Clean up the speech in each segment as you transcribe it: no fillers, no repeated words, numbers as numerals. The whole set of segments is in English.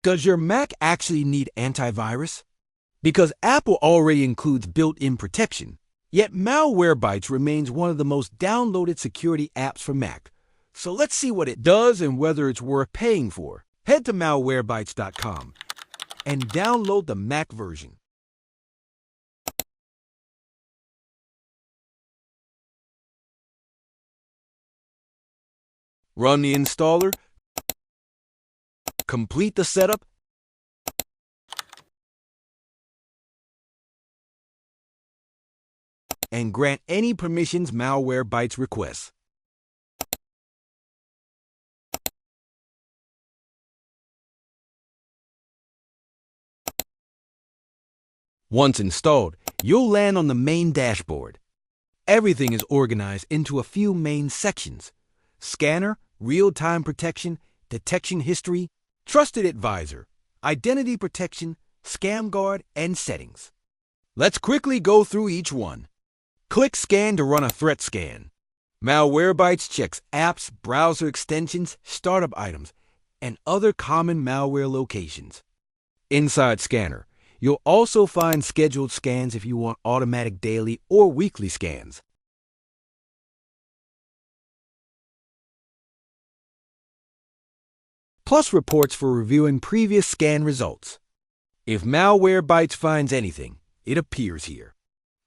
Does your Mac actually need antivirus? Because Apple already includes built-in protection, yet Malwarebytes remains one of the most downloaded security apps for Mac. So let's see what it does and whether it's worth paying for. Head to malwarebytes.com and download the Mac version. Run the installer, complete the setup, and grant any permissions Malwarebytes requests. Once installed, you'll land on the main dashboard. Everything is organized into a few main sections: Scanner, Real-Time Protection, Detection History, Trusted Advisor, Identity Protection, Scam Guard, and Settings. Let's quickly go through each one. Click Scan to run a threat scan. Malwarebytes checks apps, browser extensions, startup items, and other common malware locations. Inside Scanner, you'll also find scheduled scans if you want automatic daily or weekly scans. Plus reports for reviewing previous scan results. If Malwarebytes finds anything, it appears here.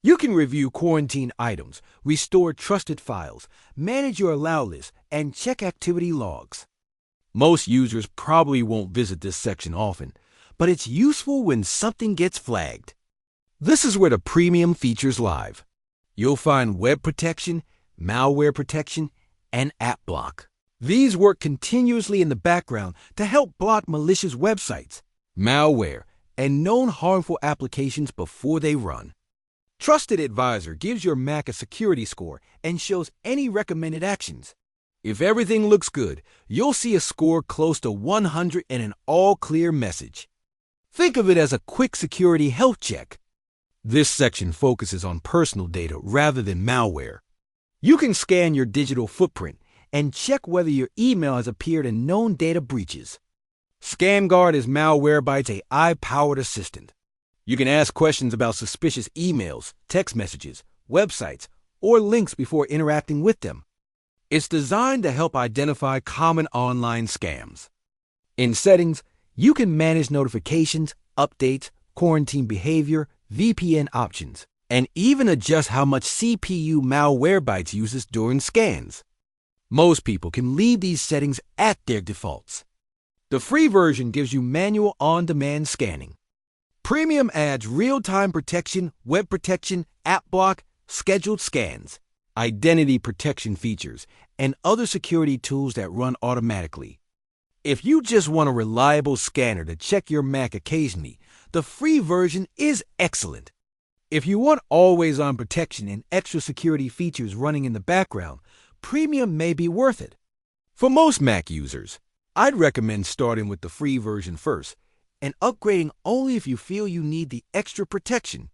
You can review quarantine items, restore trusted files, manage your allow list, and check activity logs. Most users probably won't visit this section often, but it's useful when something gets flagged. This is where the premium features live. You'll find web protection, malware protection, and app block. These work continuously in the background to help block malicious websites, malware, and known harmful applications before they run. Trusted Advisor gives your Mac a security score and shows any recommended actions. If everything looks good, you'll see a score close to 100 and an all-clear message. Think of it as a quick security health check. This section focuses on personal data rather than malware. You can scan your digital footprint and check whether your email has appeared in known data breaches. Scam Guard is Malwarebytes' AI-powered assistant. You can ask questions about suspicious emails, text messages, websites, or links before interacting with them. It's designed to help identify common online scams. In Settings, you can manage notifications, updates, quarantine behavior, VPN options, and even adjust how much CPU Malwarebytes uses during scans. Most people can leave these settings at their defaults. The free version gives you manual on-demand scanning. Premium adds real-time protection, web protection, app block, scheduled scans, identity protection features, and other security tools that run automatically. If you just want a reliable scanner to check your Mac occasionally, the free version is excellent. If you want always-on protection and extra security features running in the background, Premium may be worth it. For most Mac users, I'd recommend starting with the free version first and upgrading only if you feel you need the extra protection.